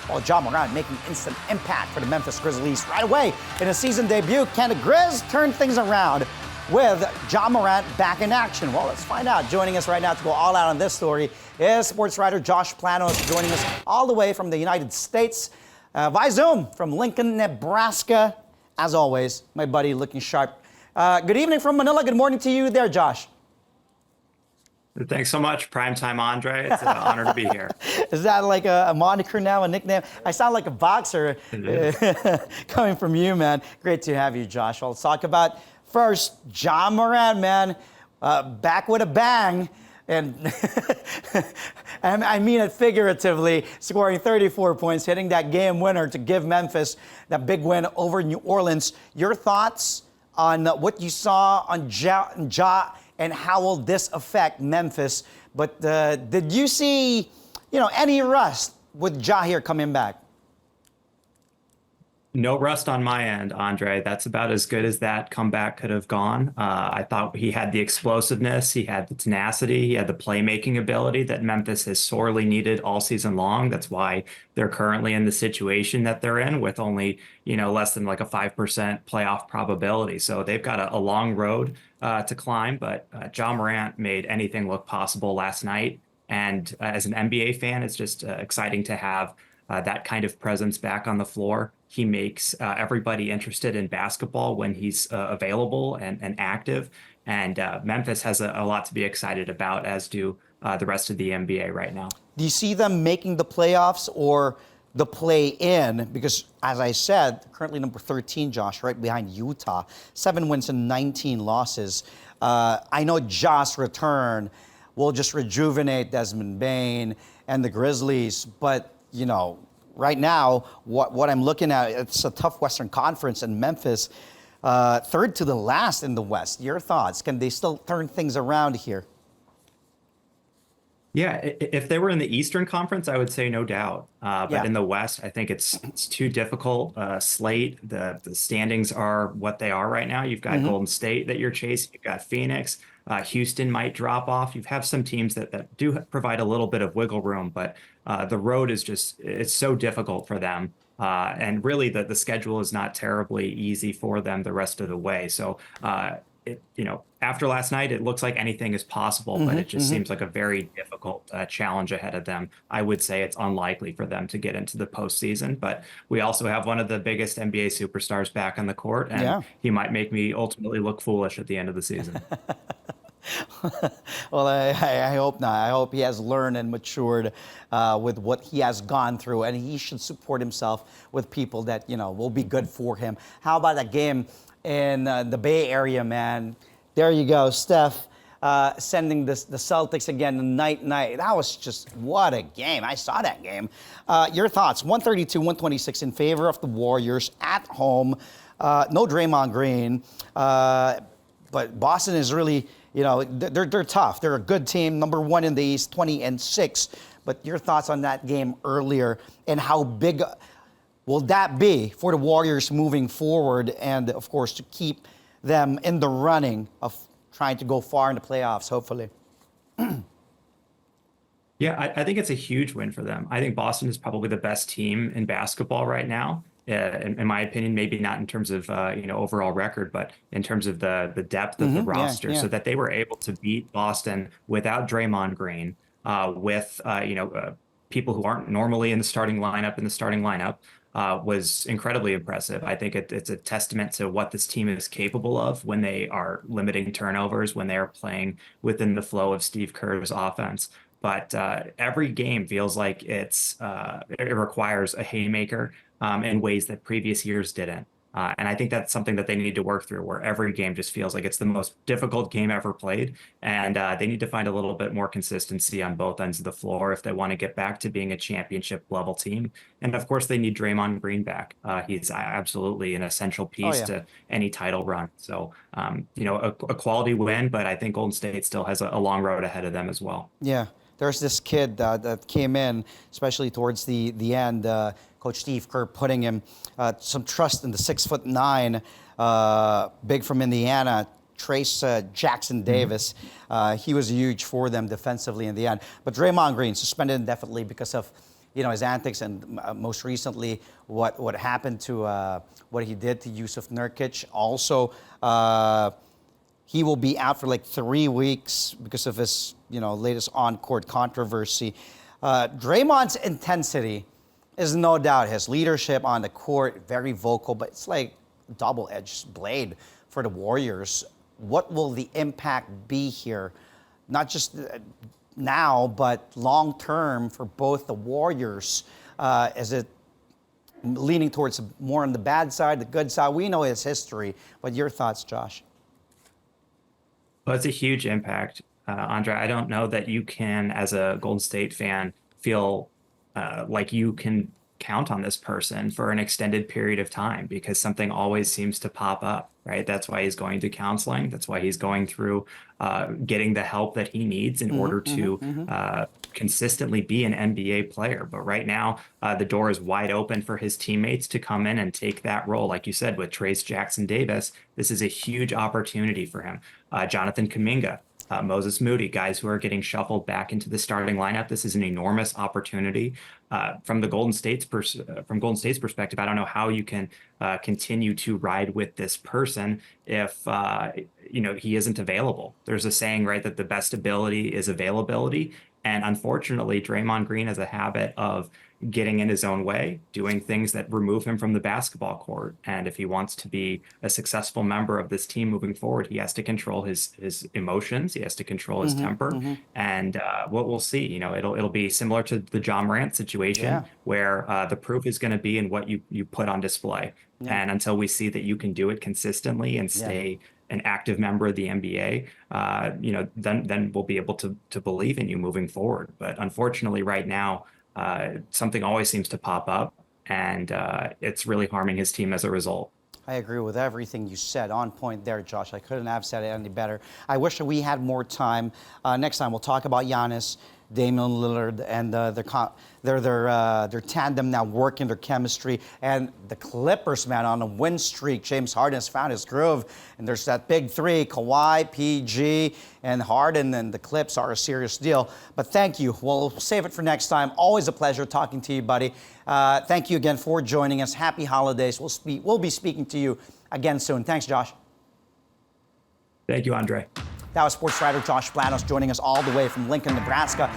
Well, Ja Morant making instant impact for the Memphis Grizzlies right away in a season debut. Can the Grizz turn things around with Ja Morant back in action? Well, let's find out. Joining us right now to go all out on this story is sports writer Josh Planos, joining us all the way from the United States via Zoom from Lincoln, Nebraska. As always, my buddy looking sharp. Good evening from Manila. Good morning to you there, Josh. Thanks so much, Primetime Andre. It's an honor to be here. Is that like a moniker now, a nickname? I sound like a boxer coming from you, man. Great to have you, Josh. Well, let's talk about first Ja Morant, man, back with a bang. And I mean it figuratively, scoring 34 points, hitting that game winner to give Memphis that big win over New Orleans. Your thoughts on what you saw on Ja and how will this affect Memphis? But did you see, any rust with Ja here coming back? No rust on my end, Andre. That's about as good as that comeback could have gone. I thought he had the explosiveness, he had the tenacity, he had the playmaking ability that Memphis has sorely needed all season long. That's why they're currently in the situation that they're in with only, less than like a 5% playoff probability. So they've got a long road to climb, but Ja Morant made anything look possible last night. And as an NBA fan, it's just exciting to have that kind of presence back on the floor. He makes everybody interested in basketball when he's available and active. And Memphis has a lot to be excited about, as do the rest of the NBA right now. Do you see them making the playoffs or the play-in? Because, as I said, currently number 13, Josh, right behind Utah. 7 wins and 19 losses. I know Ja's return will just rejuvenate Desmond Bane and the Grizzlies, but right now, what I'm looking at, it's a tough Western Conference, and Memphis, third to the last in the West. Your thoughts? Can they still turn things around here? Yeah, if they were in the Eastern Conference, I would say no doubt. But in the West, I think it's too difficult. Slate, the standings are what they are right now. You've got Golden State that you're chasing. You've got Phoenix. Houston might drop off. You have some teams that do provide a little bit of wiggle room, but the road is it's so difficult for them. And really, the schedule is not terribly easy for them the rest of the way. So, after last night, it looks like anything is possible, but it just seems like a very difficult challenge ahead of them. I would say it's unlikely for them to get into the postseason, but we also have one of the biggest NBA superstars back on the court, and he might make me ultimately look foolish at the end of the season. Well, I hope not. I hope he has learned and matured with what he has gone through, and he should support himself with people that, will be good for him. How about that game in the Bay Area, man? There you go, Steph sending the Celtics again, the night. That was just, what a game. I saw that game. Your thoughts? 132-126 in favor of the Warriors at home. No Draymond Green, but Boston is really, they're tough. They're a good team, number 1 in the East, 20-6. But your thoughts on that game earlier, and how big will that be for the Warriors moving forward, and of course to keep them in the running of trying to go far in the playoffs, hopefully? Yeah, I think it's a huge win for them. I think Boston is probably the best team in basketball right now. In my opinion, maybe not in terms of overall record, but in terms of the depth of the roster, so that they were able to beat Boston without Draymond Green, with people who aren't normally in the starting lineup, was incredibly impressive. I think it's a testament to what this team is capable of when they are limiting turnovers, when they are playing within the flow of Steve Kerr's offense. But every game feels like it requires a haymaker in ways that previous years didn't. And I think that's something that they need to work through, where every game just feels like it's the most difficult game ever played. And they need to find a little bit more consistency on both ends of the floor if they want to get back to being a championship level team. And of course, they need Draymond Green back. He's absolutely an essential piece to any title run. So, a quality win, but I think Golden State still has a long road ahead of them as well. Yeah. There's this kid that came in, especially towards the end, Coach Steve Kerr putting him some trust in the 6'9", big from Indiana, Trace Jackson Davis. He was huge for them defensively in the end. But Draymond Green suspended indefinitely because of, his antics, and most recently what happened to what he did to Yusuf Nurkic. Also, he will be out for like 3 weeks because of his latest on-court controversy. Draymond's intensity is no doubt his leadership on the court, very vocal, but it's like a double-edged blade for the Warriors. What will the impact be here? Not just now, but long-term for both the Warriors. Is it leaning towards more on the bad side, the good side? We know his history, but your thoughts, Josh? Well, it's a huge impact, Andre. I don't know that you can, as a Golden State fan, feel like you can count on this person for an extended period of time because something always seems to pop up, right? That's why he's going to counseling. That's why he's going through getting the help that he needs in order to consistently be an NBA player. But right now, the door is wide open for his teammates to come in and take that role. Like you said, with Trace Jackson Davis, this is a huge opportunity for him. Jonathan Kuminga, Moses Moody, guys who are getting shuffled back into the starting lineup. This is an enormous opportunity. From Golden State's perspective, I don't know how you can continue to ride with this person if he isn't available. There's a saying, right, that the best ability is availability. And unfortunately, Draymond Green has a habit of getting in his own way, doing things that remove him from the basketball court. And if he wants to be a successful member of this team moving forward, he has to control his emotions. He has to control his temper. And what we'll see, it'll be similar to the John Morant situation, where the proof is going to be in what you put on display. And until we see that you can do it consistently and stay an active member of the NBA, then we'll be able to believe in you moving forward. But unfortunately, right now, something always seems to pop up, and it's really harming his team as a result. I agree with everything you said. On point there, Josh. I couldn't have said it any better. I wish that we had more time. Next time we'll talk about Giannis, Damian Lillard, and their tandem now working their chemistry, and the Clippers, man, on a win streak. James Harden has found his groove, and there's that big three: Kawhi, PG, and Harden, and the Clips are a serious deal. But thank you. We'll save it for next time. Always a pleasure talking to you, buddy. Thank you again for joining us. Happy holidays. We'll be speaking to you again soon. Thanks, Josh. Thank you, Andre. That was sports writer Josh Planos joining us all the way from Lincoln, Nebraska.